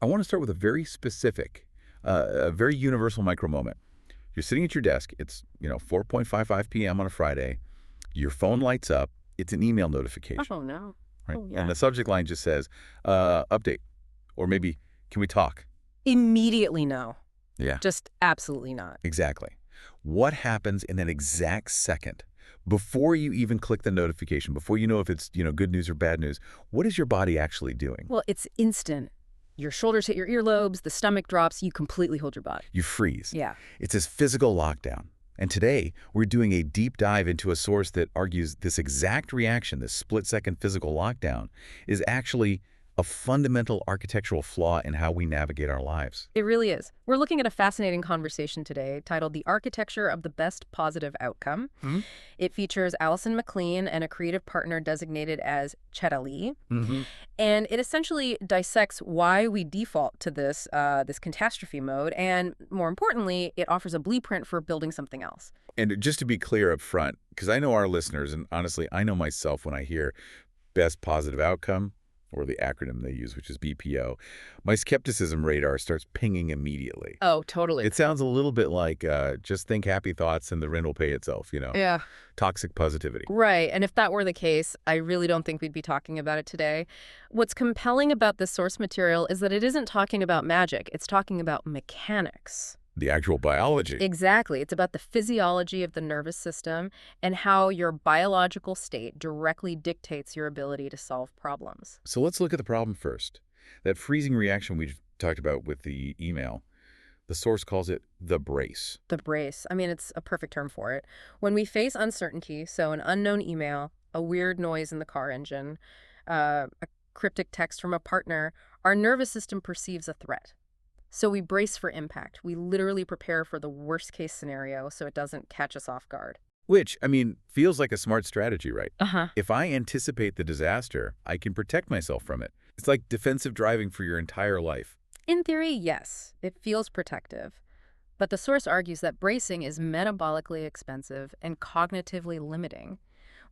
I want to start with a very specific, a very universal micro moment. You're sitting at your desk. It's, 4:55 p.m. on a Friday. Your phone lights up. It's an email notification, Oh, no. right? Oh, And yeah. the subject line just says, update, or maybe, can we talk? Immediately no. Yeah, Just absolutely not. exactly. What happens in that exact second before you even click the notification, before you know if it's, good news or bad news? What is your body actually doing? Well, it's instant. Your shoulders hit your earlobes, the stomach drops, you completely hold your body. You freeze. Yeah. It's this physical lockdown. And today, we're doing a deep dive into a source that argues this exact reaction, this split-second physical lockdown, is actually a fundamental architectural flaw in how we navigate our lives. It really is. We're looking at a fascinating conversation today titled The Architecture of the Best Positive Outcome. Hmm? It features Alison McLean and a creative partner designated as CHAT-aLi. Mm-hmm. And it essentially dissects why we default to this catastrophe mode, and more importantly, it offers a blueprint for building something else. And just to be clear up front, because I know our listeners, and honestly, I know myself when I hear best positive outcome, or the acronym they use, which is BPO, my skepticism radar starts pinging immediately. Oh, totally. It sounds a little bit like just think happy thoughts and the rent will pay itself, Yeah. toxic positivity. Right. And if that were the case, I really don't think we'd be talking about it today. What's compelling about this source material is that it isn't talking about magic. It's talking about mechanics. The actual biology. Exactly. It's about the physiology of the nervous system and how your biological state directly dictates your ability to solve problems. So let's look at the problem first. That freezing reaction we talked about with the email, the source calls it the brace. The brace. I mean, it's a perfect term for it. When we face uncertainty, so an unknown email, a weird noise in the car engine, a cryptic text from a partner, our nervous system perceives a threat. So we brace for impact. We literally prepare for the worst case scenario so it doesn't catch us off guard. Which, feels like a smart strategy, right? Uh-huh. If I anticipate the disaster, I can protect myself from it. It's like defensive driving for your entire life. In theory, yes, it feels protective. But the source argues that bracing is metabolically expensive and cognitively limiting.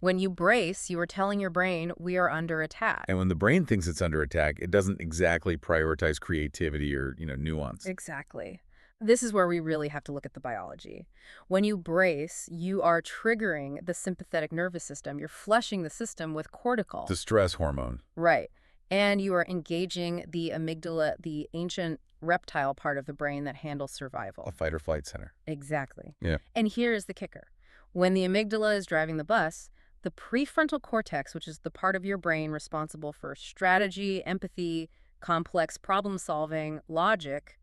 When you brace, you are telling your brain, we are under attack. And when the brain thinks it's under attack, it doesn't exactly prioritize creativity or, nuance. Exactly. This is where we really have to look at the biology. When you brace, you are triggering the sympathetic nervous system. You're flushing the system with cortisol. The stress hormone. Right. And you are engaging the amygdala, the ancient reptile part of the brain that handles survival. A fight or flight center. Exactly. Yeah. And here is the kicker. When the amygdala is driving the bus, the prefrontal cortex, which is the part of your brain responsible for strategy, empathy, complex problem solving, logic,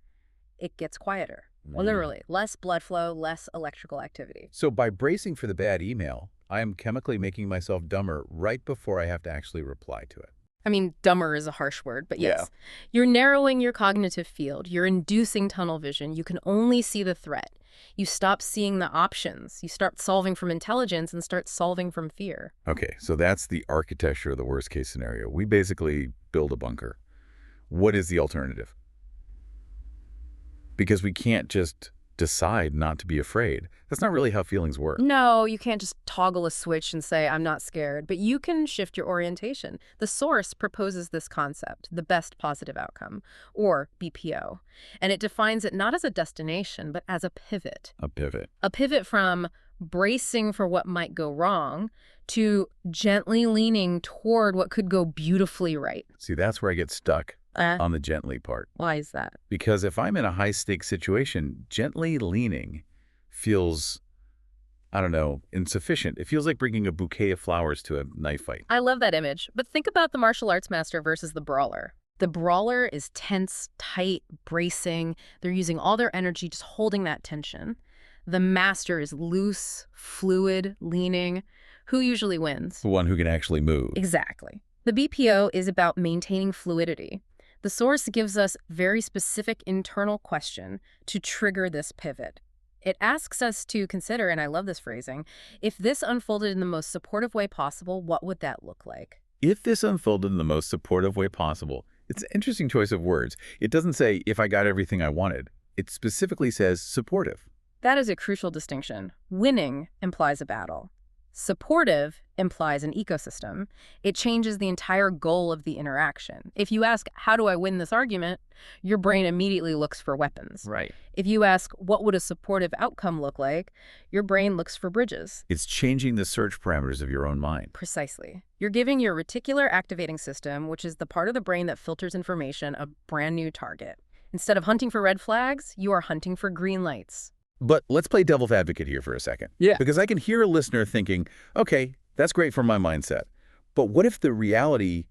it gets quieter. Well, literally, less blood flow, less electrical activity. So by bracing for the bad email, I am chemically making myself dumber right before I have to actually reply to it. I mean, dumber is a harsh word, but yes. Yeah. You're narrowing your cognitive field. You're inducing tunnel vision. You can only see the threat. You stop seeing the options. You start solving from intelligence and start solving from fear. Okay, so that's the architecture of the worst case scenario. We basically build a bunker. What is the alternative? Because we can't just decide not to be afraid. That's not really how feelings work. No, you can't just toggle a switch and say, I'm not scared, but you can shift your orientation. The source proposes this concept, the best positive outcome, or BPO, and it defines it not as a destination, but as a pivot. A pivot. A pivot from bracing for what might go wrong to gently leaning toward what could go beautifully right. See, that's where I get stuck on the gently part. Why is that? Because if I'm in a high-stakes situation, gently leaning feels, insufficient. It feels like bringing a bouquet of flowers to a knife fight. I love that image, but think about the martial arts master versus the brawler. The brawler is tense, tight, bracing. They're using all their energy just holding that tension. The master is loose, fluid, leaning. Who usually wins? The one who can actually move. Exactly. The BPO is about maintaining fluidity. The source gives us very specific internal question to trigger this pivot. It asks us to consider, and I love this phrasing, if this unfolded in the most supportive way possible, what would that look like? If this unfolded in the most supportive way possible, it's an interesting choice of words. It doesn't say, if I got everything I wanted. It specifically says supportive. That is a crucial distinction. Winning implies a battle. Supportive implies an ecosystem. It changes the entire goal of the interaction. If you ask, how do I win this argument? Your brain immediately looks for weapons. Right. If you ask, what would a supportive outcome look like? Your brain looks for bridges. It's changing the search parameters of your own mind. Precisely. You're giving your reticular activating system, which is the part of the brain that filters information, a brand new target. Instead of hunting for red flags, you are hunting for green lights. But let's play devil's advocate here for a second. Yeah. Because I can hear a listener thinking, okay, that's great for my mindset. But what if the reality,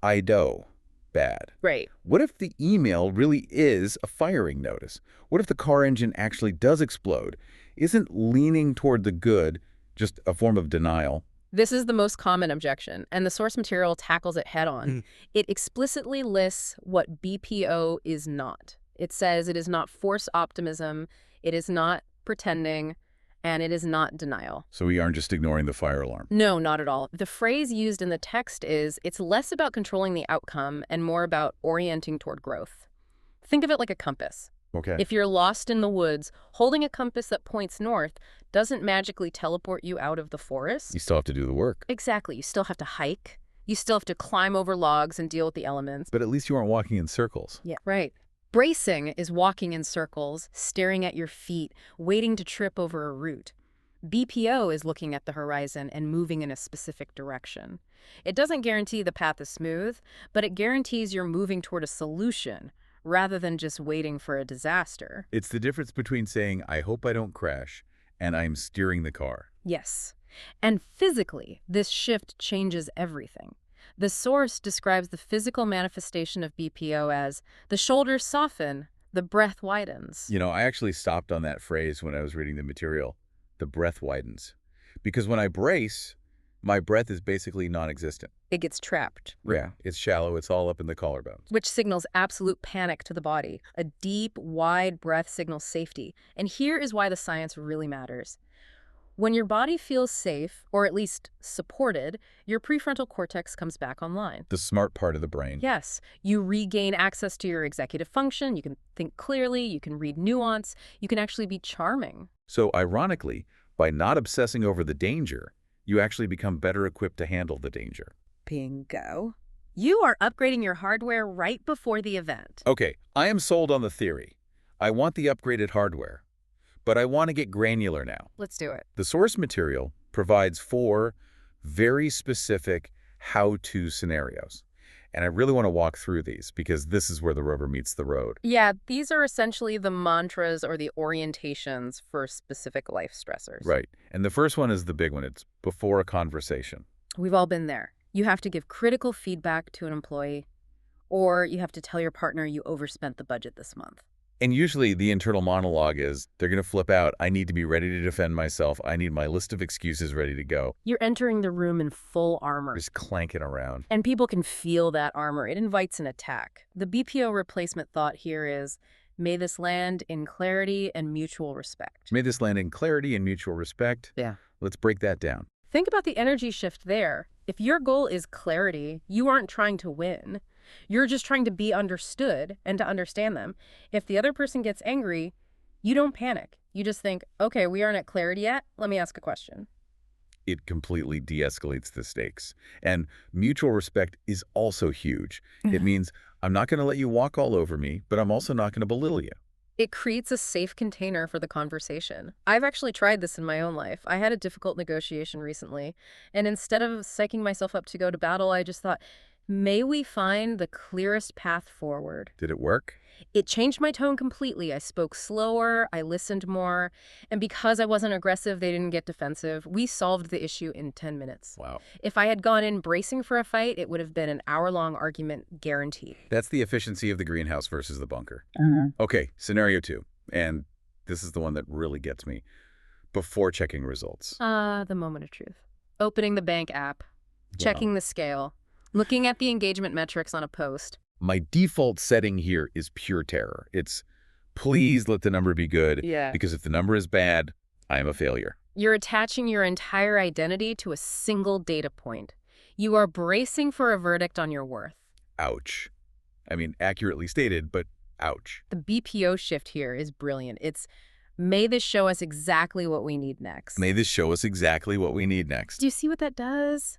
I do, bad? Right. What if the email really is a firing notice? What if the car engine actually does explode? Isn't leaning toward the good just a form of denial? This is the most common objection, and the source material tackles it head-on. It explicitly lists what BPO is not. It says it is not forced optimism, it is not pretending, and it is not denial. So we aren't just ignoring the fire alarm. No, not at all. The phrase used in the text is, it's less about controlling the outcome and more about orienting toward growth. Think of it like a compass. Okay. If you're lost in the woods, holding a compass that points north doesn't magically teleport you out of the forest. You still have to do the work. Exactly. You still have to hike. You still have to climb over logs and deal with the elements. But at least you aren't walking in circles. Yeah, right. Bracing is walking in circles, staring at your feet, waiting to trip over a root. BPO is looking at the horizon and moving in a specific direction. It doesn't guarantee the path is smooth, but it guarantees you're moving toward a solution rather than just waiting for a disaster. It's the difference between saying, I hope I don't crash, and I'm steering the car. Yes. And physically, this shift changes everything. The source describes the physical manifestation of BPO as the shoulders soften, the breath widens. You know, I actually stopped on that phrase when I was reading the material, the breath widens. Because when I brace, my breath is basically non-existent. It gets trapped. Yeah, it's shallow, it's all up in the collarbones. Which signals absolute panic to the body. A deep, wide breath signals safety. And here is why the science really matters. When your body feels safe, or at least supported, your prefrontal cortex comes back online. The smart part of the brain. Yes, you regain access to your executive function, you can think clearly, you can read nuance, you can actually be charming. So ironically, by not obsessing over the danger, you actually become better equipped to handle the danger. Bingo. You are upgrading your hardware right before the event. Okay, I am sold on the theory. I want the upgraded hardware. But I want to get granular now. Let's do it. The source material provides 4 very specific how-to scenarios. And I really want to walk through these because this is where the rubber meets the road. Yeah, these are essentially the mantras or the orientations for specific life stressors. Right. And the first one is the big one. It's before a conversation. We've all been there. You have to give critical feedback to an employee, or you have to tell your partner you overspent the budget this month. And usually the internal monologue is, they're going to flip out. I need to be ready to defend myself. I need my list of excuses ready to go. You're entering the room in full armor. Just clanking around. And people can feel that armor. It invites an attack. The BPO replacement thought here is, may this land in clarity and mutual respect. May this land in clarity and mutual respect. Yeah. Let's break that down. Think about the energy shift there. If your goal is clarity, you aren't trying to win. You're just trying to be understood and to understand them. If the other person gets angry, you don't panic. You just think, okay, we aren't at clarity yet. Let me ask a question. It completely de-escalates the stakes. And mutual respect is also huge. It means I'm not going to let you walk all over me, but I'm also not going to belittle you. It creates a safe container for the conversation. I've actually tried this in my own life. I had a difficult negotiation recently, and instead of psyching myself up to go to battle, I just thought, may we find the clearest path forward? Did it work? It changed my tone completely. I spoke slower, I listened more, and because I wasn't aggressive, they didn't get defensive. We solved the issue in 10 minutes. Wow. If I had gone in bracing for a fight, it would have been an hour-long argument guaranteed. That's the efficiency of the greenhouse versus the bunker. Okay, scenario 2. And this is the one that really gets me. Before checking results. The moment of truth. Opening the bank app, checking the scale, looking at the engagement metrics on a post. My default setting here is pure terror. It's, please let the number be good. Yeah. Because if the number is bad, I am a failure. You're attaching your entire identity to a single data point. You are bracing for a verdict on your worth. Ouch. I mean, accurately stated, but ouch. The BPO shift here is brilliant. It's May this show us exactly what we need next. May this show us exactly what we need next. Do you see what that does?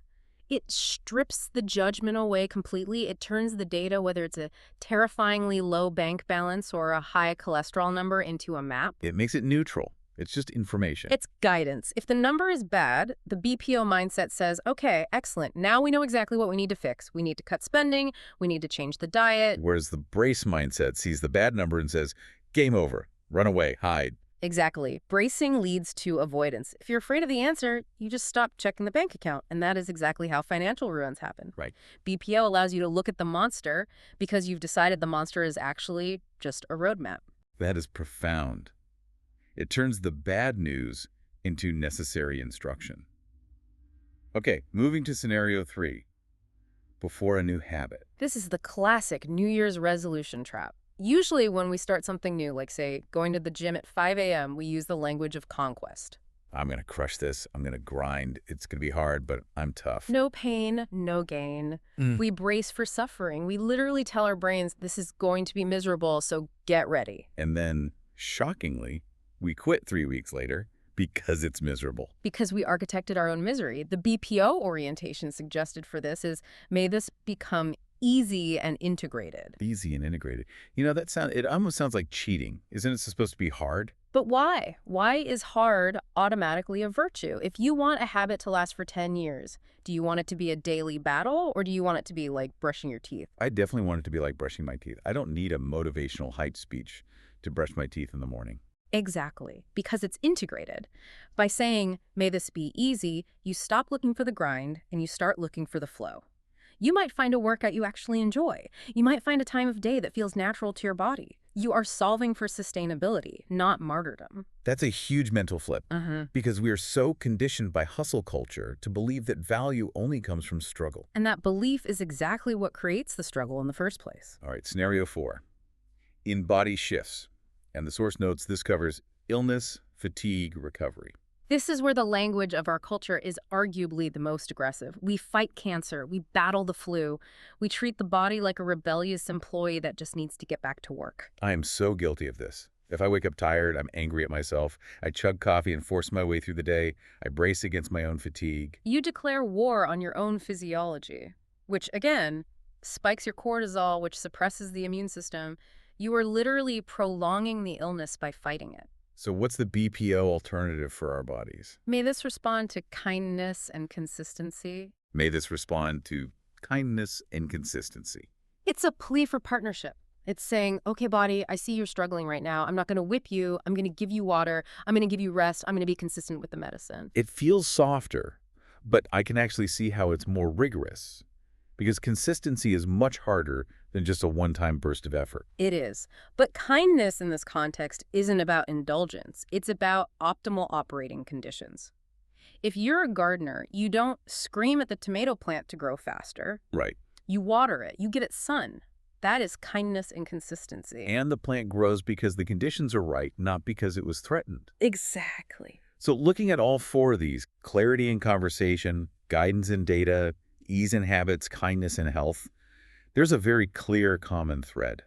It strips the judgment away completely. It turns the data, whether it's a terrifyingly low bank balance or a high cholesterol number, into a map. It makes it neutral. It's just information. It's guidance. If the number is bad, the BPO mindset says, okay, excellent. Now we know exactly what we need to fix. We need to cut spending. We need to change the diet. Whereas the brace mindset sees the bad number and says, game over, run away, hide. Exactly. Bracing leads to avoidance. If you're afraid of the answer, you just stop checking the bank account. And that is exactly how financial ruins happen. Right. BPO allows you to look at the monster because you've decided the monster is actually just a roadmap. That is profound. It turns the bad news into necessary instruction. Okay, moving to scenario 3. Before a new habit. This is the classic New Year's resolution trap. Usually when we start something new, like, say, going to the gym at 5 a.m., we use the language of conquest. I'm going to crush this. I'm going to grind. It's going to be hard, but I'm tough. No pain, no gain. We brace for suffering. We literally tell our brains, this is going to be miserable, so get ready. And then, shockingly, we quit 3 weeks later because it's miserable. Because we architected our own misery. The BPO orientation suggested for this is, may this become easy and integrated. Easy and integrated. You know, it almost sounds like cheating. Isn't it supposed to be hard? But why? Why is hard automatically a virtue? If you want a habit to last for 10 years, do you want it to be a daily battle, or do you want it to be like brushing your teeth? I definitely want it to be like brushing my teeth. I don't need a motivational hype speech to brush my teeth in the morning. Exactly, because it's integrated. By saying, may this be easy, you stop looking for the grind and you start looking for the flow. You might find a workout you actually enjoy. You might find a time of day that feels natural to your body. You are solving for sustainability, not martyrdom. That's a huge mental flip, because we are so conditioned by hustle culture to believe that value only comes from struggle. And that belief is exactly what creates the struggle in the first place. All right, scenario 4. In body shifts. And the source notes this covers illness, fatigue, recovery. This is where the language of our culture is arguably the most aggressive. We fight cancer. We battle the flu. We treat the body like a rebellious employee that just needs to get back to work. I am so guilty of this. If I wake up tired, I'm angry at myself. I chug coffee and force my way through the day. I brace against my own fatigue. You declare war on your own physiology, which, again, spikes your cortisol, which suppresses the immune system. You are literally prolonging the illness by fighting it. So what's the BPO alternative for our bodies? May this respond to kindness and consistency? May this respond to kindness and consistency? It's a plea for partnership. It's saying, okay, body, I see you're struggling right now. I'm not going to whip you. I'm going to give you water. I'm going to give you rest. I'm going to be consistent with the medicine. It feels softer, but I can actually see how it's more rigorous. Because consistency is much harder than just a one-time burst of effort. It is. But kindness in this context isn't about indulgence. It's about optimal operating conditions. If you're a gardener, you don't scream at the tomato plant to grow faster. Right. You water it. You get it sun. That is kindness and consistency. And the plant grows because the conditions are right, not because it was threatened. Exactly. So looking at all 4 of these, clarity in conversation, guidance in data, ease in habits, kindness in health, there's a very clear common thread.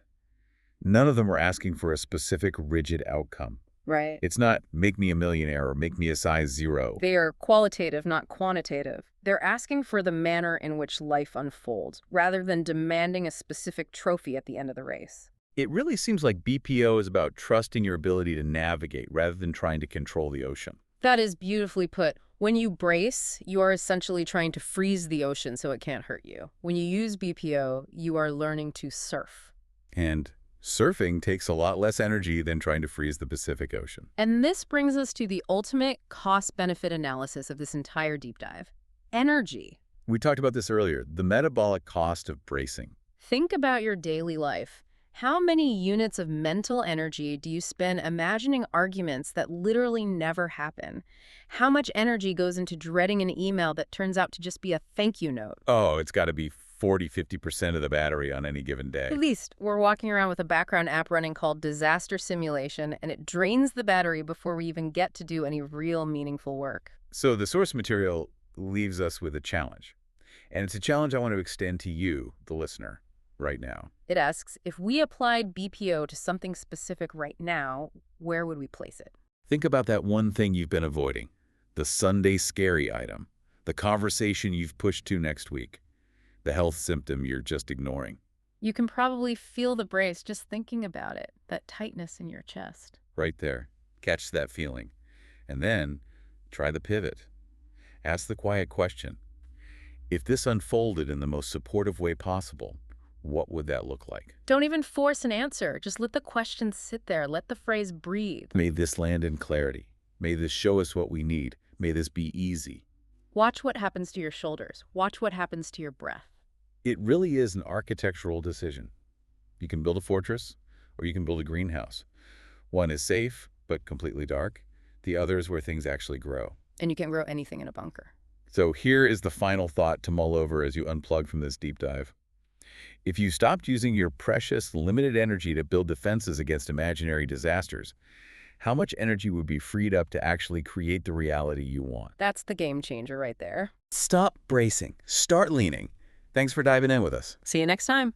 None of them are asking for a specific rigid outcome. Right. It's not make me a millionaire or make me a size 0. They are qualitative, not quantitative. They're asking for the manner in which life unfolds, rather than demanding a specific trophy at the end of the race. It really seems like BPO is about trusting your ability to navigate rather than trying to control the ocean. That is beautifully put. When you brace, you are essentially trying to freeze the ocean so it can't hurt you. When you use BPO, you are learning to surf. And surfing takes a lot less energy than trying to freeze the Pacific Ocean. And this brings us to the ultimate cost-benefit analysis of this entire deep dive. Energy. We talked about this earlier, the metabolic cost of bracing. Think about your daily life. How many units of mental energy do you spend imagining arguments that literally never happen? How much energy goes into dreading an email that turns out to just be a thank you note? Oh, it's got to be 40–50% of the battery on any given day. At least we're walking around with a background app running called Disaster Simulation, and it drains the battery before we even get to do any real meaningful work. So the source material leaves us with a challenge. And it's a challenge I want to extend to you, the listener. right now. It asks, if we applied BPO to something specific right now, where would we place it? Think about that one thing you've been avoiding, the Sunday scary item, the conversation you've pushed to next week, the health symptom you're just ignoring. You can probably feel the brace just thinking about it, that tightness in your chest. Right there. Catch that feeling. And then try the pivot. Ask the quiet question. If this unfolded in the most supportive way possible, what would that look like? Don't even force an answer. Just let the question sit there. Let the phrase breathe. May this land in clarity. May this show us what we need. May this be easy. Watch what happens to your shoulders. Watch what happens to your breath. It really is an architectural decision. You can build a fortress, or you can build a greenhouse. One is safe, but completely dark. The other is where things actually grow. And you can't grow anything in a bunker. So here is the final thought to mull over as you unplug from this deep dive. If you stopped using your precious, limited energy to build defenses against imaginary disasters, how much energy would be freed up to actually create the reality you want? That's the game changer right there. Stop bracing. Start leaning. Thanks for diving in with us. See you next time.